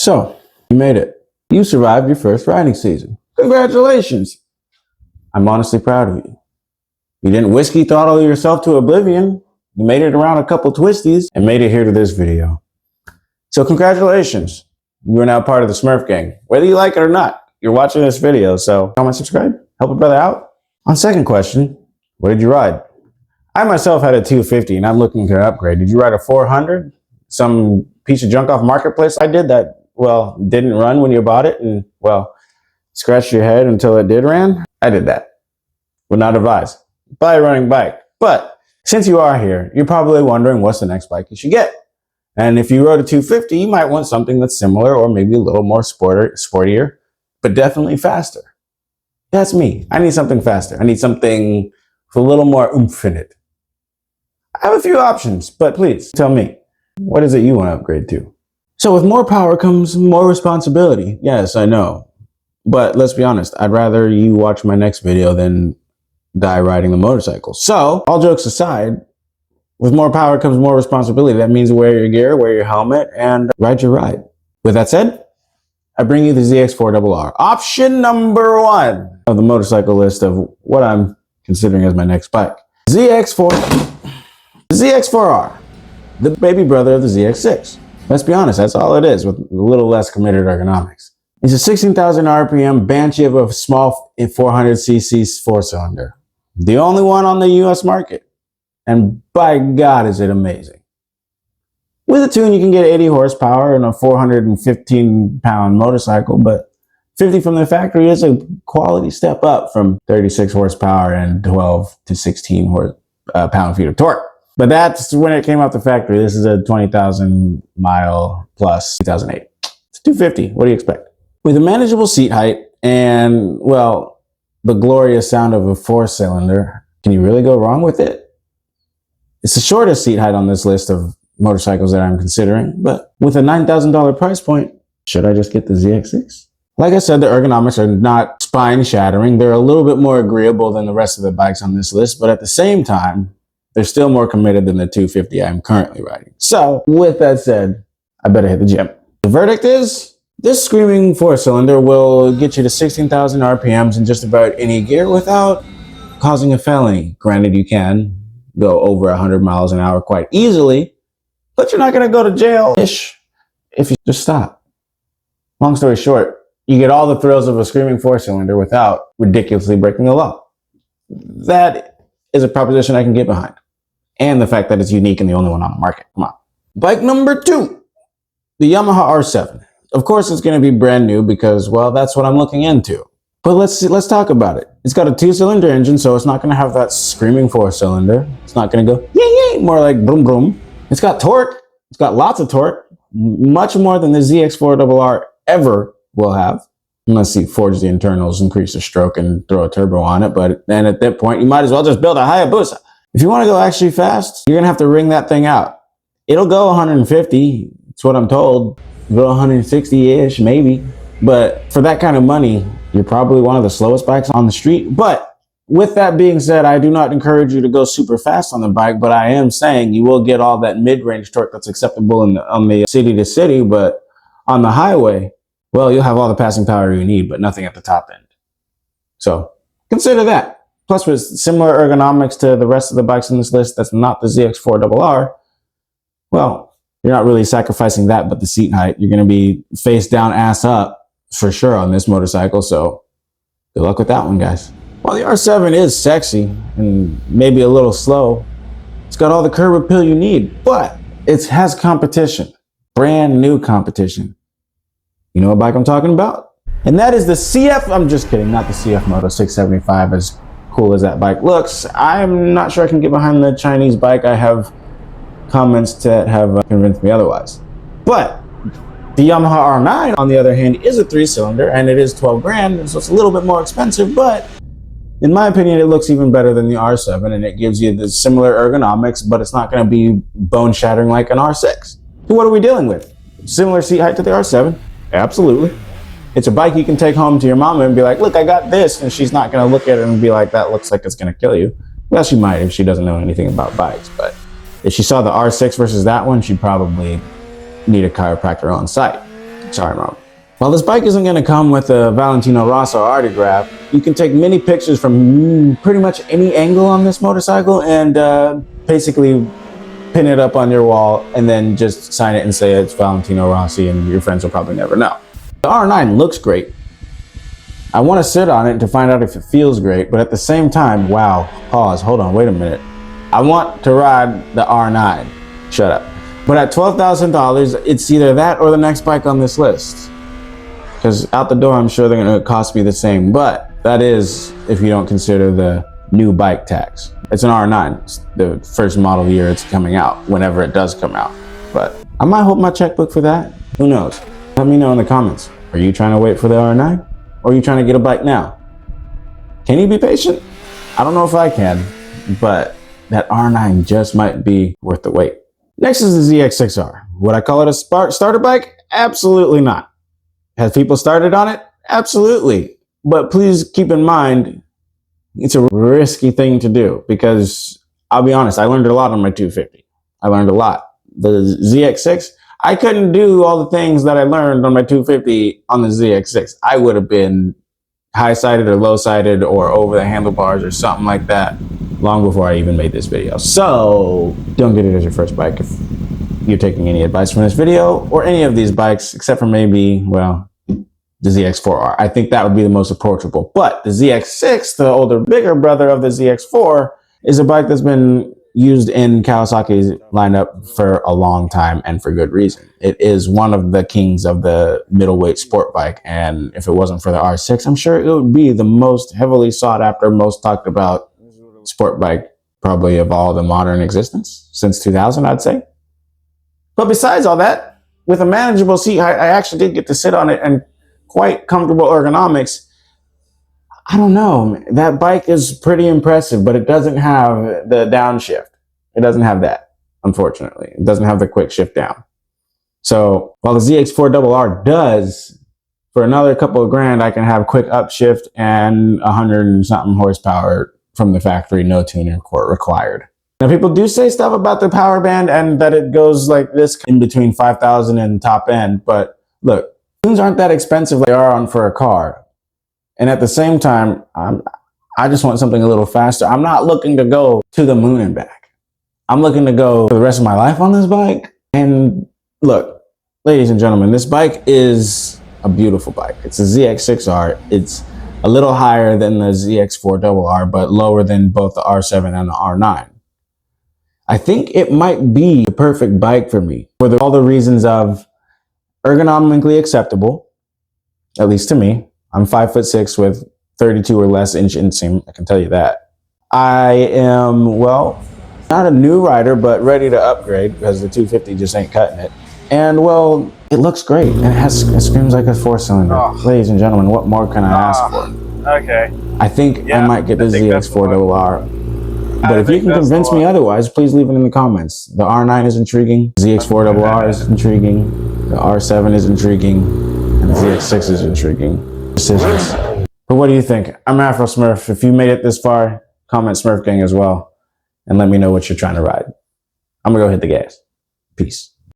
So, you made it. You survived your first riding season. Congratulations! I'm honestly proud of you. You didn't whiskey throttle yourself to oblivion. You made it around a couple twisties and made it here to this video. So congratulations. You are now part of the Smurf gang. Whether you like it or not, you're watching this video, so comment, subscribe, help a brother out. On second question, what did you ride? I myself had a 250 and I'm looking to upgrade. Did you ride a 400? Some piece of junk off Marketplace? I did that. Well, didn't run when you bought it and, well, scratched your head until it did ran. I did that. Would not advise. Buy a running bike. But since you are here, you're probably wondering what's the next bike you should get. And if you rode a 250, you might want something that's similar or maybe a little more sportier, but definitely faster. That's me. I need something faster. I need something with a little more oomph in it. I have a few options, but please tell me, what is it you want to upgrade to? So with more power comes more responsibility. Yes, I know. But let's be honest, I'd rather you watch my next video than die riding the motorcycle. So, all jokes aside, with more power comes more responsibility. That means wear your gear, wear your helmet, and ride your ride. With that said, I bring you the ZX4RR. Option number 1 of the motorcycle list of what I'm considering as my next bike. ZX4R, the baby brother of the ZX6. Let's be honest, that's all it is, with a little less committed ergonomics. It's a 16,000 RPM Banshee of a small 400cc 4-cylinder. The only one on the US market. And by God, is it amazing. With a tune, you can get 80 horsepower and a 415-pound motorcycle, but 50 from the factory is a quality step up from 36 horsepower and 12 to 16 pound-feet of torque. But that's when it came off the factory. This is a 20,000 mile plus 2008. It's 250. What do you expect? With a manageable seat height and, well, the glorious sound of a 4-cylinder, can you really go wrong with it? It's the shortest seat height on this list of motorcycles that I'm considering, but with a $9,000 price point, should I just get the ZX6? Like I said, the ergonomics are not spine-shattering. They're a little bit more agreeable than the rest of the bikes on this list, but at the same time, they're still more committed than the 250 I'm currently riding. So, with that said, I better hit the gym. The verdict is, this screaming 4-cylinder will get you to 16,000 RPMs in just about any gear without causing a felony. Granted, you can go over 100 miles an hour quite easily, but you're not going to go to jail-ish if you just stop. Long story short, you get all the thrills of a screaming 4-cylinder without ridiculously breaking the law. That is a proposition I can get behind. And the fact that it's unique and the only one on the market. Come on. Bike number 2, the Yamaha R7. Of course, it's going to be brand new because, well, that's what I'm looking into. But let's talk about it. It's got a 2-cylinder engine, so it's not going to have that screaming 4-cylinder. It's not going to go, yay, yay, more like broom, broom. It's got torque. It's got lots of torque, much more than the ZX4RR ever will have. Unless you forge the internals, increase the stroke, and throw a turbo on it. But then at that point, you might as well just build a Hayabusa. If you want to go actually fast, you're going to have to wring that thing out. It'll go 150. It's what I'm told. Go 160-ish, maybe. But for that kind of money, you're probably one of the slowest bikes on the street. But with that being said, I do not encourage you to go super fast on the bike, but I am saying you will get all that mid-range torque that's acceptable on the city to city, but on the highway, well, you'll have all the passing power you need, but nothing at the top end. So consider that. Plus, with similar ergonomics to the rest of the bikes on this list that's not the ZX4RR, well, you're not really sacrificing that but the seat height. You're going to be face down, ass up for sure on this motorcycle, so good luck with that one, guys. While the R7 is sexy and maybe a little slow, it's got all the curb appeal you need, but it has competition, brand new competition. You know what bike I'm talking about? And that is the CF, I'm just kidding, not the CF Moto 675, as cool as that bike looks. I'm not sure I can get behind the Chinese bike. I have comments that have convinced me otherwise. But the Yamaha R9, on the other hand, is a 3-cylinder and it is 12 grand, so it's a little bit more expensive, but in my opinion, it looks even better than the R7 and it gives you the similar ergonomics, but it's not going to be bone shattering like an R6. So what are we dealing with? Similar seat height to the R7? Absolutely. It's a bike you can take home to your mama and be like, look, I got this. And she's not going to look at it and be like, that looks like it's going to kill you. Well, she might if she doesn't know anything about bikes. But if she saw the R6 versus that one, she'd probably need a chiropractor on site. Sorry, Mom. While this bike isn't going to come with a Valentino Rossi autograph, you can take many pictures from pretty much any angle on this motorcycle and basically pin it up on your wall and then just sign it and say it's Valentino Rossi, and your friends will probably never know. The R9 looks great. I want to sit on it to find out if it feels great, but at the same time, wow, pause, hold on, wait a minute. I want to ride the R9. Shut up. But at $12,000, it's either that or the next bike on this list. Because out the door, I'm sure they're going to cost me the same, but that is if you don't consider the new bike tax. It's an R9. It's the first model year it's coming out, whenever it does come out. But I might hold my checkbook for that. Who knows? Let me know in the comments. Are you trying to wait for the R9? Or are you trying to get a bike now? Can you be patient? I don't know if I can, but that R9 just might be worth the wait. Next is the ZX6R. Would I call it a starter bike? Absolutely not. Have people started on it? Absolutely. But please keep in mind, it's a risky thing to do because I'll be honest, I learned a lot on my 250. I learned a lot. The ZX6, I couldn't do all the things that I learned on my 250 on the ZX6. I would have been high-sided or low-sided or over the handlebars or something like that long before I even made this video. So don't get it as your first bike if you're taking any advice from this video or any of these bikes, except for maybe, well, the ZX4R. I think that would be the most approachable. But the ZX6, the older, bigger brother of the ZX4, is a bike that's been used in Kawasaki's lineup for a long time and for good reason. It is one of the kings of the middleweight sport bike, and if it wasn't for the R6, I'm sure it would be the most heavily sought after, most talked about sport bike probably of all the modern existence since 2000, I'd say. But besides all that, with a manageable seat, I actually did get to sit on it and quite comfortable ergonomics. I don't know, that bike is pretty impressive, but it doesn't have the downshift. It doesn't have that, unfortunately. It doesn't have the quick shift down. So while the ZX4RR does, for another couple of grand, I can have quick upshift and 100 and something horsepower from the factory, no tuner required. Now, people do say stuff about the power band and that it goes like this in between 5,000 and top end, but look, tunes aren't that expensive like they are on for a car. And at the same time, I just want something a little faster. I'm not looking to go to the moon and back. I'm looking to go for the rest of my life on this bike. And look, ladies and gentlemen, this bike is a beautiful bike. It's a ZX6R. It's a little higher than the ZX4RR, but lower than both the R7 and the R9. I think it might be the perfect bike for me for all the reasons of ergonomically acceptable, at least to me. I'm 5'6" with 32 or less inch inseam, I can tell you that. I am, well, not a new rider, but ready to upgrade because the 250 just ain't cutting it. And well, it looks great and it screams like a 4-cylinder. Oh. Ladies and gentlemen, what more can I ask for? Okay. I think I might get the ZX4RR. But if you can convince me otherwise, please leave it in the comments. The R9 is intriguing, the ZX4RR is intriguing, the R7 is intriguing, and the ZX6 is intriguing. Decisions. But what do you think? I'm Afro Smurf. If you made it this far, comment Smurf Gang as well, and let me know what you're trying to ride. I'm gonna go hit the gas. Peace.